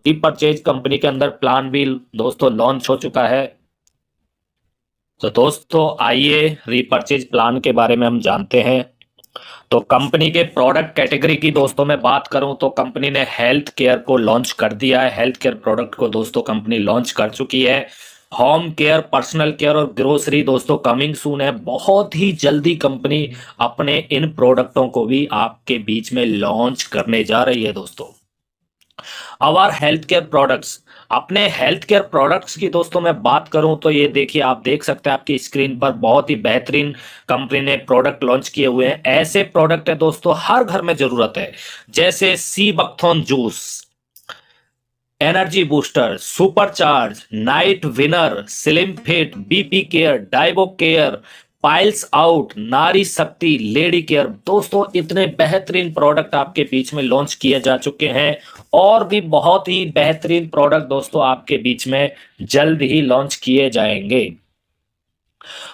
Repurchase company के अंदर plan भी दोस्तों लॉन्च हो चुका है। तो दोस्तों आइए रीपरचेज प्लान के बारे में हम जानते हैं। तो कंपनी के प्रोडक्ट कैटेगरी की दोस्तों मैं बात करूं तो कंपनी ने हेल्थ केयर को लॉन्च कर दिया है। हेल्थ केयर प्रोडक्ट को दोस्तों कंपनी लॉन्च कर चुकी है। होम केयर, पर्सनल केयर और ग्रोसरी दोस्तों कमिंग सून है। बहुत ही जल्दी कंपनी अपने इन प्रोडक्टों को भी आपके बीच में लॉन्च करने जा रही है दोस्तों। आवर हेल्थ केयर प्रोडक्ट्स, अपने हेल्थ केयर प्रोडक्ट्स की दोस्तों मैं बात करूं तो ये देखिए, आप देख सकते हैं आपकी स्क्रीन पर बहुत ही बेहतरीन कंपनी ने प्रोडक्ट लॉन्च किए हुए हैं। ऐसे प्रोडक्ट है दोस्तों हर घर में जरूरत है, जैसे sea buckthorn juice, energy booster, super charge, night winner, slim fit, BP care, diabo care, piles out, Nari Shakti, lady care. दोस्तों इतने बेहतरीन प्रोडक्ट आपके बीच में लॉन्च किए जा चुके हैं और भी बहुत ही बेहतरीन प्रोडक्ट दोस्तों आपके बीच में जल्द ही लॉन्च किए जाएंगे।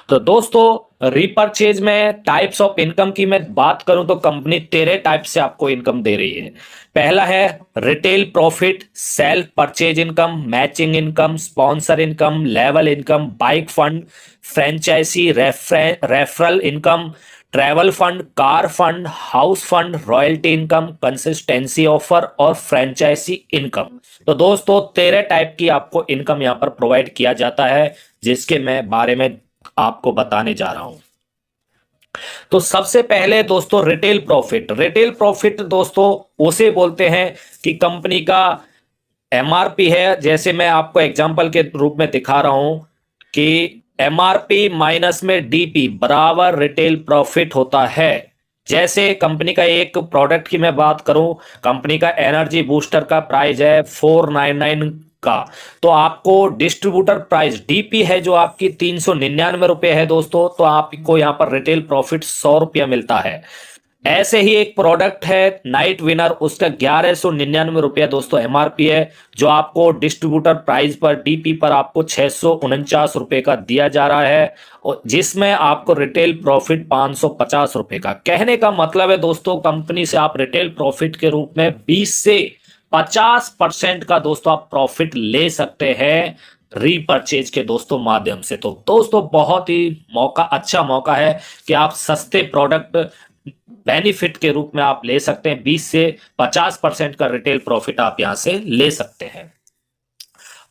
तो दोस्तों रीपरचेज में टाइप्स ऑफ इनकम की मैं बात करूं तो कंपनी 13 टाइप से आपको इनकम दे रही है। पहला है retail profit, self purchase income, matching income, sponsor income, level income, bike fund, franchise referral income, travel fund, car fund, house fund, royalty income, consistency offer और फ्रेंचाइजी इनकम। तो दोस्तों 13 type की आपको इनकम यहां पर प्रोवाइड किया जाता है, जिसके मैं बारे में आपको बताने जा रहा हूं। तो सबसे पहले दोस्तों रिटेल प्रॉफिट। रिटेल प्रॉफिट दोस्तों उसे बोलते हैं कि कंपनी का एमआरपी है। जैसे मैं आपको एग्जांपल के रूप में दिखा रहा हूं कि एमआरपी माइनस में डीपी बराबर रिटेल प्रॉफिट होता है। जैसे कंपनी का एक प्रोडक्ट की मैं बात करूं, कंपनी का एनर्जी बूस्टर का प्राइस है 499 का, तो आपको डिस्ट्रीब्यूटर प्राइस डीपी है जो आपकी 399 रुपए है दोस्तों, तो आपको यहां पर रिटेल प्रॉफिट 100 रुपया मिलता है। ऐसे ही एक प्रोडक्ट है नाइट विनर, उसका 1199 रुपया दोस्तों एमआरपी है, जो आपको डिस्ट्रीब्यूटर प्राइस पर डीपी पर आपको 649 रुपए का दिया जा रहा है, और जिसमें आपको रिटेल प्रॉफिट 550 रुपए का। कहने का मतलब है दोस्तों कंपनी से आप रिटेल प्रॉफिट के रूप में 20 से 50% का दोस्तों आप प्रॉफिट ले सकते हैं रीपरचेज के दोस्तों माध्यम से। तो दोस्तों बहुत ही अच्छा मौका है कि आप सस्ते प्रोडक्ट बेनिफिट के रूप में आप ले सकते हैं। 20 से 50% का रिटेल प्रॉफिट आप यहां से ले सकते हैं।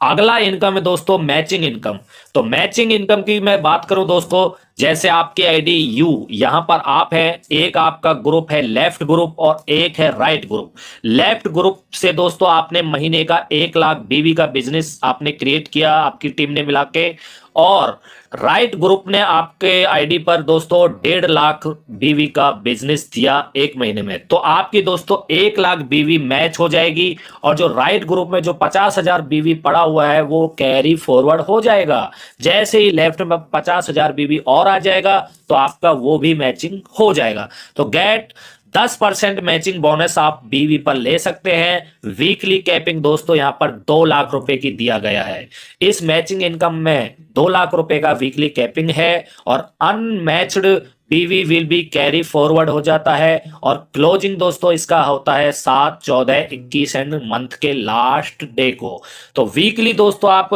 अगला इनकम है दोस्तों मैचिंग इनकम। तो मैचिंग इनकम की मैं बात करूं दोस्तों, जैसे आपकी आईडी यू, यहां पर आप है, एक आपका ग्रुप है लेफ्ट ग्रुप और एक है राइट ग्रुप। लेफ्ट ग्रुप से दोस्तों आपने महीने का 1 लाख बीवी का बिजनेस आपने क्रिएट किया आपकी टीम ने मिला के, और राइट ग्रुप ने आपके आईडी पर दोस्तों 1.5 लाख बीवी का बिजनेस दिया एक महीने में। तो आपकी दोस्तों 1 लाख बीवी मैच हो जाएगी, और जो राइट ग्रुप में जो 50,000 बीवी पड़ा हुआ है वो कैरी फॉरवर्ड हो जाएगा। जैसे ही लेफ्ट में 50,000 बीवी और आ जाएगा तो आपका वो भी मैचिंग हो जाएगा। तो गेट 10% मैचिंग बोनस आप बीवी पर ले सकते हैं। वीकली कैपिंग दोस्तों यहां पर 2 लाख रुपए की दिया गया है। इस मैचिंग इनकम में 2 लाख रुपए का वीकली कैपिंग है, और अनमैच्ड बीवी विल बी कैरी फॉरवर्ड हो जाता है। और क्लोजिंग दोस्तों इसका होता है 7, 14, 21 एंड मंथ के लास्ट डे को। तो वीकली दोस्तों आप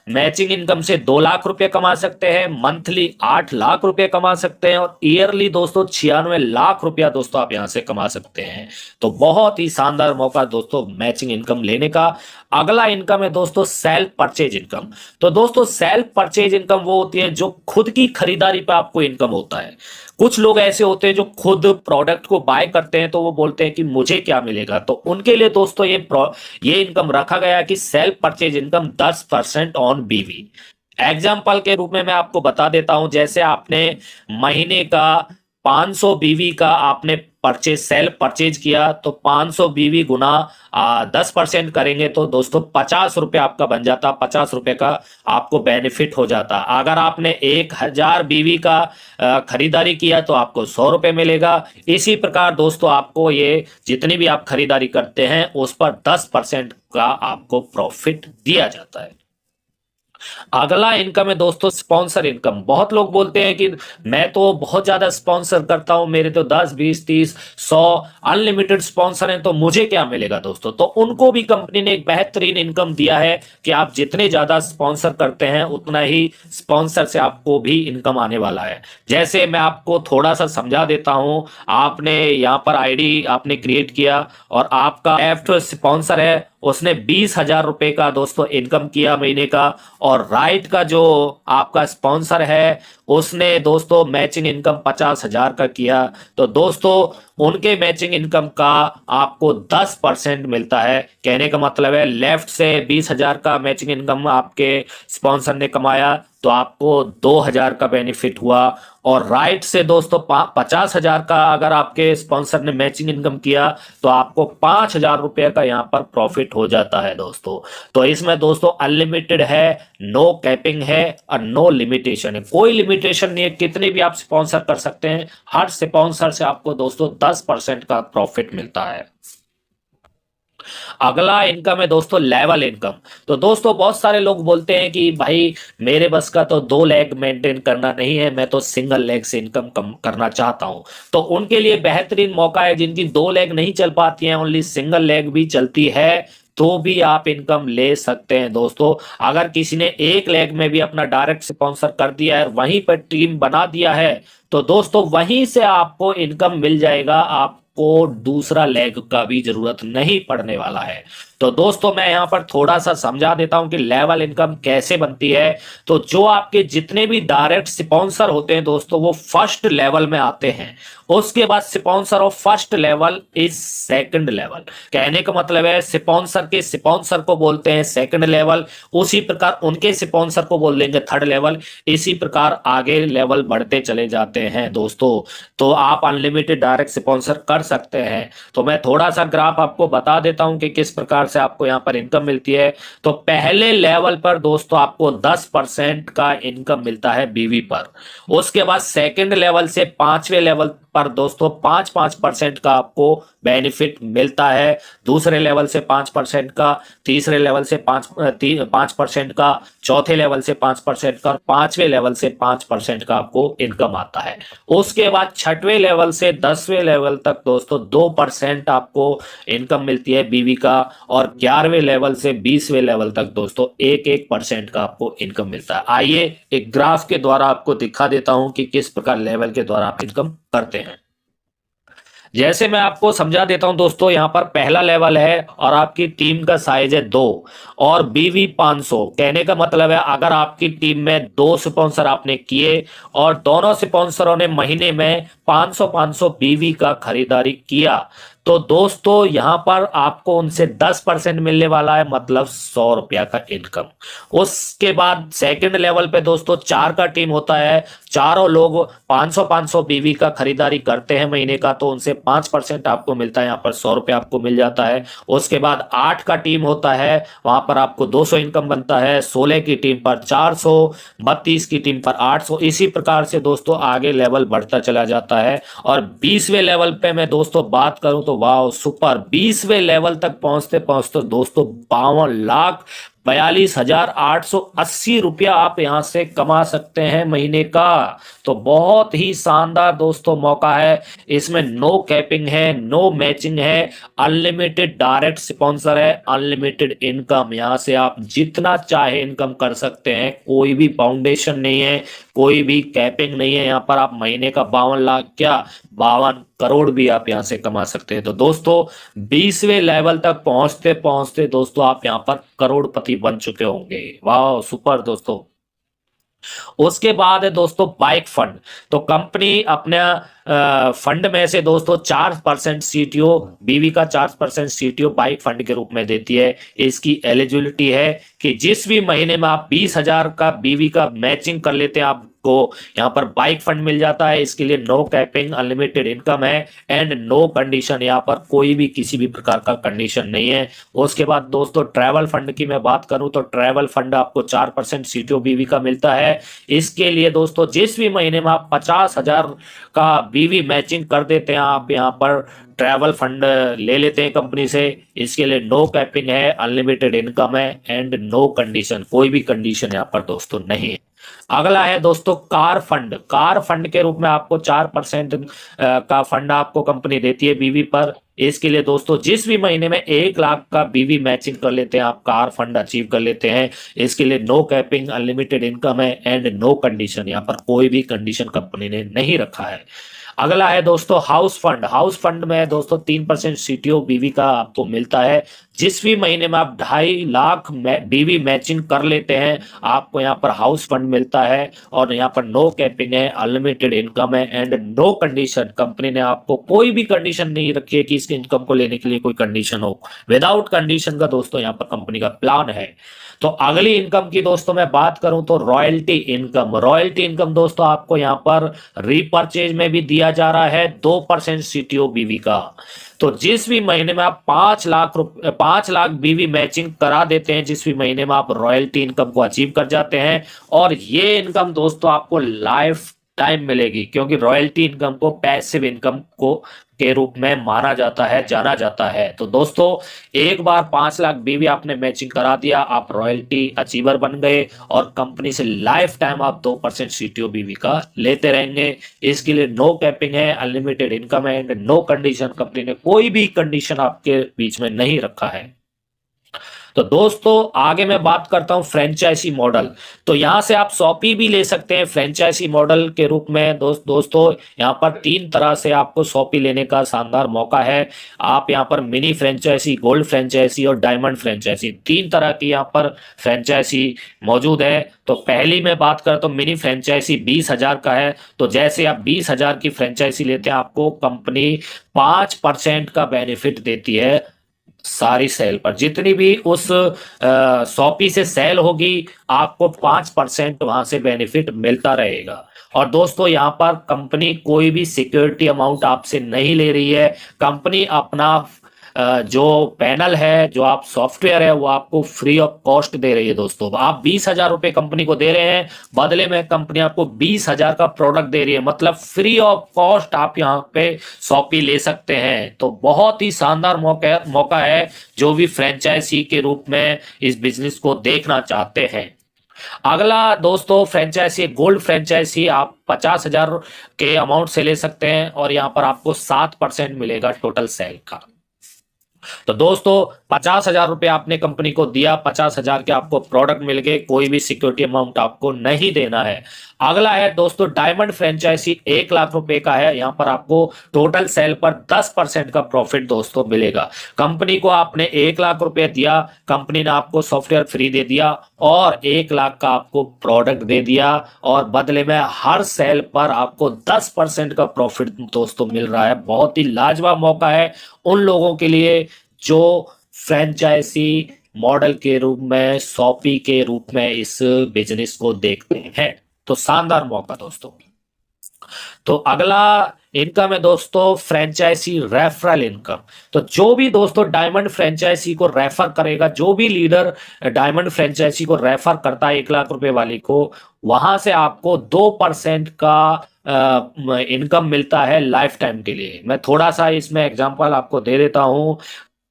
मैचिंग इनकम से 2 लाख रुपए कमा सकते हैं, मंथली 8 लाख रुपए कमा सकते हैं, और ईयरली दोस्तों 96 लाख रुपया दोस्तों आप यहां से कमा सकते हैं। तो बहुत ही शानदार मौका दोस्तों मैचिंग इनकम लेने का। अगला इनकम है दोस्तों सेल्फ परचेज इनकम। तो दोस्तों सेल्फ परचेज इनकम वो होती है जो खुद की खरीदारी पर आपको इनकम होता है। कुछ लोग ऐसे होते हैं जो खुद प्रोडक्ट को बाय करते हैं तो वो बोलते हैं कि मुझे क्या मिलेगा, तो उनके लिए दोस्तों ये इनकम रखा गया कि सेल्फ परचेज इनकम 10% ऑन बीवी। एग्जाम्पल के रूप में मैं आपको बता देता हूं, जैसे आपने महीने का 500 बीवी का आपने परचेज सेल्फ परचेज किया, तो 500 बीवी गुना 10% करेंगे तो दोस्तों 50 रुपए आपका बन जाता। 50 रुपए का आपको बेनिफिट हो जाता। अगर आपने 1000 बीवी का खरीदारी किया तो आपको 100 रुपए मिलेगा। इसी प्रकार दोस्तों आपको ये जितनी भी आप खरीदारी करते हैं उस पर 10% का आपको प्रॉफिट दिया जाता है। अगला इनकम है दोस्तों स्पॉन्सर इनकम। बहुत लोग बोलते हैं कि मैं तो बहुत ज्यादा स्पॉन्सर करता हूं, मेरे तो 10 20 30 100 अनलिमिटेड स्पॉन्सर हैं, तो मुझे क्या मिलेगा दोस्तों? तो उनको भी कंपनी ने एक बेहतरीन इनकम दिया है कि आप जितने ज्यादा स्पॉन्सर करते हैं उतना ही स्पॉन्सर से आपको भी इनकम आने वाला है। जैसे मैं आपको थोड़ा सा समझा देता हूं। आपने यहाँ पर आईडी आपने क्रिएट किया और आपका लेफ्ट स्पॉन्सर है, उसने 20,000 रुपए का दोस्तों इनकम किया महीने का, और राइट का जो आपका स्पॉन्सर है उसने दोस्तों मैचिंग इनकम 50,000 का किया। तो दोस्तों उनके मैचिंग इनकम का आपको 10% मिलता है। कहने का मतलब है लेफ्ट से 20,000 का मैचिंग इनकम आपके स्पॉन्सर ने कमाया तो आपको 2,000 का बेनिफिट हुआ, और राइट से दोस्तों 50,000 का अगर आपके स्पॉन्सर ने मैचिंग इनकम किया तो आपको 5,000 रुपए का यहाँ पर प्रॉफिट हो जाता है दोस्तों। तो इसमें दोस्तों अनलिमिटेड है, नो कैपिंग है और नो लिमिटेशन है, कोई लिमिटेशन नहीं है, कितने भी आप स्पॉन्सर कर सकते हैं। हर स्पॉन्सर से आपको दोस्तों 10% का प्रॉफिट मिलता है। अगला इनकम है दोस्तों लेवल इनकम। तो दोस्तों बहुत सारे लोग बोलते हैं कि भाई मेरे बस का तो 2 लेग मेंटेन करना नहीं है, मैं तो सिंगल लेग से इनकम कम करना चाहता हूं। तो उनके लिए बेहतरीन मौका है, जिनकी 2 लेग नहीं चल पाती हैं, ओनली सिंगल लेग भी चलती है तो भी आप इनकम ले सकते हैं दोस्तों। अगर किसी ने 1 लेग में भी अपना डायरेक्ट स्पॉन्सर कर दिया है, वहीं पर टीम बना दिया है, तो दोस्तों वहीं से आपको इनकम मिल जाएगा, आपको दूसरा लेग का भी जरूरत नहीं पड़ने वाला है। तो दोस्तों मैं यहां पर थोड़ा सा समझा देता हूं कि लेवल इनकम कैसे बनती है। तो जो आपके जितने भी डायरेक्ट स्पॉन्सर होते हैं दोस्तों वो फर्स्ट लेवल में आते हैं, उसके बाद sponsor of first level is second level. कहने का मतलब है स्पॉन्सर के स्पॉन्सर को बोलते हैं सेकंड लेवल, उसी प्रकार उनके स्पॉन्सर को बोल देंगे थर्ड लेवल, इसी प्रकार आगे लेवल बढ़ते चले जाते हैं दोस्तों। तो आप अनलिमिटेड डायरेक्ट स्पॉन्सर कर सकते हैं। तो मैं थोड़ा सा ग्राफ आपको बता देता हूं कि किस प्रकार से आपको यहां पर इनकम मिलती है। तो पहले लेवल पर दोस्तों आपको 10% का इनकम मिलता है बीवी पर। उसके बाद सेकंड लेवल से 5वें लेवल पर दोस्तों 5% का आपको बेनिफिट मिलता है। दूसरे लेवल से 5% का, तीसरे लेवल से 5% का, चौथे लेवल से 5% का, और 5वें लेवल से 5% का आपको इनकम आता है। उसके बाद 6वें लेवल से 10वें लेवल तक दोस्तों 2% आपको इनकम मिलती है बीवी का, और 11वें लेवल से 20वें लेवल तक दोस्तों 1% का आपको इनकम मिलता है। आइए एक ग्राफ के द्वारा आपको दिखा देता हूं कि किस प्रकार लेवल के द्वारा आप इनकम करते हैं। जैसे मैं आपको समझा देता हूं दोस्तों, यहां पर पहला लेवल है और आपकी टीम का साइज है 2 और बीवी 500। कहने का मतलब है अगर आपकी टीम में 2 स्पॉन्सर आपने किए और दोनों स्पॉन्सरों ने महीने में 500 बीवी का खरीदारी किया, तो दोस्तों यहां पर आपको उनसे 10% मिलने वाला है, मतलब 100 रुपया का इनकम। उसके बाद सेकंड लेवल पे दोस्तों 4 का टीम होता है, चारों लोग 500 बीवी का खरीदारी करते हैं महीने का, तो उनसे 5% आपको मिलता है, यहाँ पर 100 रुपया आपको मिल जाता है। उसके बाद 8 का टीम होता है, वहां पर आपको 200 इनकम बनता है, 16 की टीम पर 400, 32 की टीम पर 800, इसी प्रकार से दोस्तों आगे लेवल बढ़ता चला जाता है। और 20वें लेवल पे मैं दोस्तों बात करूं तो वाह सुपर, 20वें लेवल तक पहुंचते पहुंचते दोस्तों 52,42,880 रुपया आप यहां से कमा सकते हैं महीने का। तो बहुत ही शानदार दोस्तों मौका है। इसमें नो कैपिंग है, नो मैचिंग है, अनलिमिटेड डायरेक्ट स्पॉन्सर है, अनलिमिटेड इनकम, यहां से आप जितना चाहे इनकम कर सकते हैं, कोई भी फाउंडेशन नहीं है, कोई भी कैपिंग नहीं है। यहाँ पर आप महीने का 52 लाख क्या 52 करोड़ भी आप यहां से कमा सकते हैं। तो दोस्तों 20वें लेवल तक पहुंचते पहुंचते दोस्तों आप यहां पर करोड़पति बन चुके होंगे। वाह सुपर दोस्तों। उसके बाद है दोस्तों बाइक फंड। तो कंपनी अपने फंड में से दोस्तों 4% सीटीओ, बीवी का 4% सीटीओ बाइक फंड के रूप में देती है। इसकी एलिजिबिलिटी है कि जिस भी महीने में आप 20,000 का बीवी का मैचिंग कर लेते हैं, आप आपको यहाँ पर बाइक फंड मिल जाता है। इसके लिए नो कैपिंग, अनलिमिटेड इनकम है एंड नो कंडीशन, यहाँ पर कोई भी किसी भी प्रकार का कंडीशन नहीं है। उसके बाद दोस्तों ट्रैवल फंड की मैं बात करूं तो ट्रैवल फंड आपको 4% सीटीओ बीवी का मिलता है। इसके लिए दोस्तों जिस भी महीने में आप 50,000 का बीवी मैचिंग कर देते हैं, आप यहाँ पर ट्रैवल फंड ले लेते हैं कंपनी से। इसके लिए नो कैपिंग है, अनलिमिटेड इनकम है एंड नो कंडीशन, कोई भी कंडीशन यहाँ पर दोस्तों नहीं है। अगला है दोस्तों कार फंड। कार फंड के रूप में आपको 4% का फंड आपको कंपनी देती है बीवी पर। इसके लिए दोस्तों जिस भी महीने में 1 लाख का बीवी मैचिंग कर लेते हैं, आप कार फंड अचीव कर लेते हैं। इसके लिए नो कैपिंग, अनलिमिटेड इनकम है एंड नो कंडीशन, यहाँ पर कोई भी कंडीशन कंपनी ने नहीं रखा है। अगला है दोस्तों हाउस फंड। हाउस फंड में दोस्तों 3% सीटीओ बीवी का आपको मिलता है। जिस भी महीने में आप 2.5 लाख बीवी मैचिंग कर लेते हैं, आपको यहाँ पर हाउस फंड मिलता है और यहाँ पर नो कैपिंग है, अनलिमिटेड इनकम है एंड नो कंडीशन। कंपनी ने आपको कोई भी कंडीशन नहीं रखी है कि इसके इनकम को लेने के लिए कोई कंडीशन हो, विदाउट कंडीशन का दोस्तों यहाँ पर कंपनी का प्लान है। तो अगली इनकम की दोस्तों मैं बात करूं तो रॉयल्टी इनकम। रॉयल्टी इनकम दोस्तों आपको यहाँ पर रीपर्चेज में भी दिया जा रहा है 2% सीटीओ बीवी का। तो जिस भी महीने में आप 5 लाख बीवी मैचिंग करा देते हैं, जिस भी महीने में आप रॉयल्टी इनकम को अचीव कर जाते हैं, और ये इनकम दोस्तों आपको लाइफ टाइम मिलेगी, क्योंकि रॉयल्टी इनकम को पैसिव इनकम को के रूप में माना जाता है, जाना जाता है। तो दोस्तों एक बार 5 लाख बीवी आपने मैचिंग करा दिया, आप रॉयल्टी अचीवर बन गए और कंपनी से लाइफ टाइम आप 2% सीटीओ बीवी का लेते रहेंगे। इसके लिए नो कैपिंग है, अनलिमिटेड इनकम है एंड नो कंडीशन। कंपनी ने कोई भी कंडीशन आपके बीच में नहीं रखा है। तो दोस्तों आगे मैं बात करता हूं फ्रेंचाइजी मॉडल। तो यहां से आप शॉपी भी ले सकते हैं फ्रेंचाइजी मॉडल के रूप में। दोस्तों यहां पर 3 तरह से आपको शॉपी लेने का शानदार मौका है। आप यहां पर मिनी फ्रेंचाइजी, गोल्ड फ्रेंचाइजी और डायमंड फ्रेंचाइजी, 3 तरह की यहां पर फ्रेंचाइजी मौजूद है। तो पहली मैं बात करता हूं मिनी फ्रेंचाइजी 20,000 का है। तो जैसे आप 20,000 की फ्रेंचाइजी लेते हैं, आपको कंपनी 5% का बेनिफिट देती है सारी सेल पर। जितनी भी उस शॉपी से सेल होगी, आपको 5% वहां से बेनिफिट मिलता रहेगा। और दोस्तों यहाँ पर कंपनी कोई भी सिक्योरिटी अमाउंट आपसे नहीं ले रही है। कंपनी अपना जो पैनल है, जो आप सॉफ्टवेयर है, वो आपको फ्री ऑफ कॉस्ट दे रही है। दोस्तों आप 20,000 रुपए कंपनी को दे रहे हैं, बदले में कंपनी आपको 20,000 का प्रोडक्ट दे रही है, मतलब फ्री ऑफ कॉस्ट आप यहाँ पे शॉपी ले सकते हैं। तो बहुत ही शानदार मौका है जो भी फ्रेंचाइजी के रूप में इस बिजनेस को देखना चाहते हैं। अगला दोस्तों फ्रेंचाइजी गोल्ड फ्रेंचाइजी, आप 50,000 के अमाउंट से ले सकते हैं और यहाँ पर आपको 7% मिलेगा टोटल सेल का। तो दोस्तों 50,000 रुपए आपने कंपनी को दिया, 50,000 के आपको प्रोडक्ट मिल गए, कोई भी सिक्योरिटी अमाउंट आपको नहीं देना है। अगला है दोस्तों डायमंड फ्रेंचाइजी, 1 लाख रुपए का है। यहाँ पर आपको टोटल सेल पर 10% का प्रॉफिट दोस्तों मिलेगा। कंपनी को आपने 1 लाख रुपए दिया, कंपनी ने आपको सॉफ्टवेयर फ्री दे दिया और 1 लाख का आपको प्रोडक्ट दे दिया, और बदले में हर सेल पर आपको 10% का प्रॉफिट दोस्तों मिल रहा है। बहुत ही लाजवाब मौका है उन लोगों के लिए जो फ्रेंचाइजी मॉडल के रूप में, शॉपी के रूप में इस बिजनेस को देखते हैं। तो शानदार मौका दोस्तों। तो अगला इनकम है दोस्तों फ्रेंचाइजी रेफरल इनकम। तो जो भी दोस्तों डायमंड फ्रेंचाइजी को रेफर करेगा, जो भी लीडर डायमंड फ्रेंचाइजी को रेफर करता है 1 लाख रुपए वाली को, वहां से आपको 2% का इनकम मिलता है लाइफ टाइम के लिए। मैं थोड़ा सा इसमें एग्जांपल आपको दे देता हूं।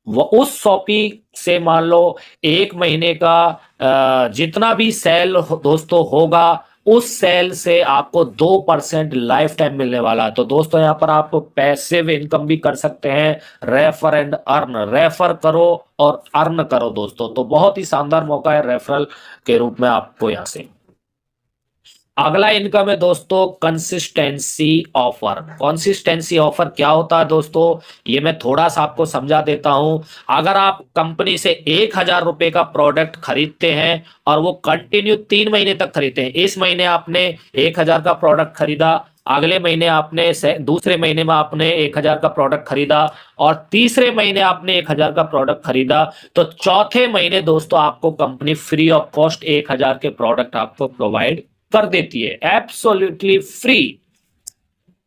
वो उस शॉपी से मान लो 1 महीने का जितना भी सेल दोस्तों होगा, उस सेल से आपको 2% लाइफ टाइम मिलने वाला है। तो दोस्तों यहाँ पर आप पैसिव इनकम भी कर सकते हैं, रेफर एंड अर्न, रेफर करो और अर्न करो दोस्तों। तो बहुत ही शानदार मौका है रेफरल के रूप में आपको यहाँ से। अगला इनकम है दोस्तों कंसिस्टेंसी ऑफर। कंसिस्टेंसी ऑफर क्या होता है दोस्तों, ये मैं थोड़ा सा आपको समझा देता हूं। अगर आप कंपनी से 1,000 रुपए का प्रोडक्ट खरीदते हैं और वो कंटिन्यू 3 महीने तक खरीदते हैं, इस महीने आपने 1,000 का प्रोडक्ट खरीदा, अगले महीने आपने दूसरे महीने में आपने 1,000 का प्रोडक्ट खरीदा और तीसरे महीने आपने 1,000 का प्रोडक्ट खरीदा, तो चौथे महीने दोस्तों आपको कंपनी फ्री ऑफ कॉस्ट 1,000 के प्रोडक्ट आपको प्रोवाइड कर देती है एब्सोल्युटली फ्री।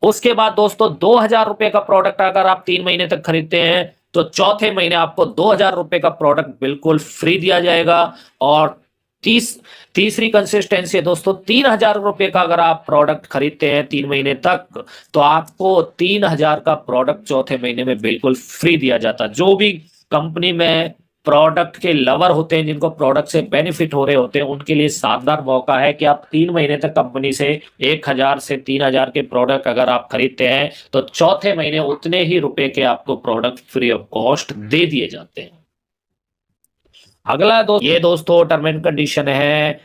उसके बाद दोस्तों 2,000 रुपए का प्रोडक्ट अगर आप 3 महीने तक खरीदते हैं तो चौथे महीने आपको 2,000 रुपए का प्रोडक्ट बिल्कुल फ्री दिया जाएगा। और तीसरी कंसिस्टेंसी है दोस्तों, 3,000 रुपए का अगर आप प्रोडक्ट खरीदते हैं 3 महीने तक तो आपको 3,000 का प्रोडक्ट चौथे महीने में बिल्कुल फ्री दिया जाता है। जो भी कंपनी में प्रोडक्ट के लवर होते हैं, जिनको प्रोडक्ट से बेनिफिट हो रहे होते हैं, उनके लिए शानदार मौका है कि आप 3 महीने तक कंपनी से 1,000 से 3,000 के प्रोडक्ट अगर आप खरीदते हैं तो चौथे महीने उतने ही रुपए के आपको प्रोडक्ट फ्री ऑफ कॉस्ट दे दिए जाते हैं। अगला ये दोस्तों टर्म एंड कंडीशन है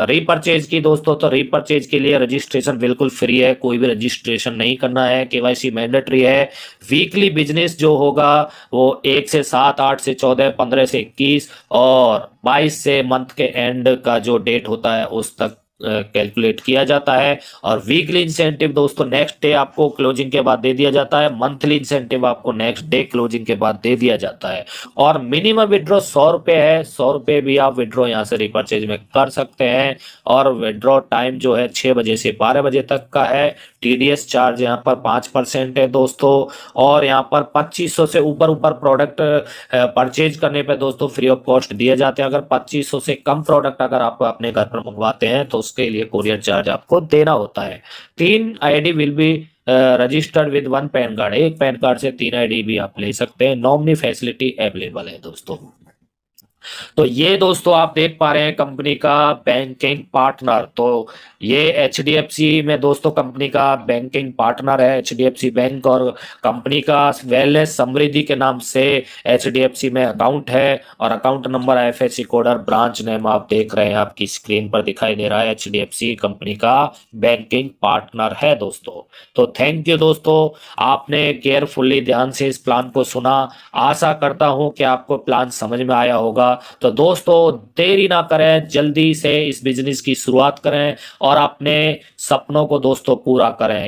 रीपरचेज की दोस्तों। तो रीपरचेज के लिए रजिस्ट्रेशन बिल्कुल फ्री है, कोई भी रजिस्ट्रेशन नहीं करना है, केवाईसी मैंडेटरी है। वीकली बिजनेस जो होगा वो 1 से 7, 8 से 14, 15 से 21 और 22 से मंथ के एंड का जो डेट होता है उस तक कैलकुलेट किया जाता है। और वीकली इंसेंटिव दोस्तों नेक्स्ट डे आपको क्लोजिंग के बाद दे दिया जाता है, मंथली इंसेंटिव आपको नेक्स्ट डे क्लोजिंग के बाद दे दिया जाता है। और मिनिमम विड्रॉ 100 रुपए है, 100 रुपए भी आप विड्रॉ यहाँ से रिपर्चेज में कर सकते हैं। और विड्रॉ टाइम जो है 6 बजे से 12 बजे तक का है। टीडीएस चार्ज यहाँ पर 5% है दोस्तों। और यहाँ पर 2500 से ऊपर प्रोडक्ट परचेज करने पे दोस्तों फ्री ऑफ कॉस्ट दिए जाते हैं। अगर 2500 से कम प्रोडक्ट अगर आप अपने घर पर मंगवाते हैं तो उसके लिए कोरियर चार्ज आपको देना होता है। 3 ID will be registered with 1 pan card. एक पैन कार्ड से 3 आईडी भी आप ले सकते हैं। नॉमिनी फैसिलिटी अवेलेबल है दोस्तों। तो ये दोस्तों आप देख पा रहे हैं कंपनी का बैंकिंग पार्टनर। तो ये एचडीएफसी में दोस्तों कंपनी का बैंकिंग पार्टनर है एचडीएफसी बैंक। और कंपनी का वेलनेस समृद्धि के नाम से एचडीएफसी में अकाउंट है। और अकाउंट नंबर आईएफएससी कोड और ब्रांच नेम आप देख रहे हैं, आपकी स्क्रीन पर दिखाई दे रहा है। एचडीएफसी कंपनी का बैंकिंग पार्टनर है दोस्तों। तो थैंक यू दोस्तों, आपने केयरफुली ध्यान से इस प्लान को सुना। आशा करता हूं कि आपको प्लान समझ में आया होगा। तो दोस्तों देरी ना करें, जल्दी से इस बिजनेस की शुरुआत करें और अपने सपनों को दोस्तों पूरा करें।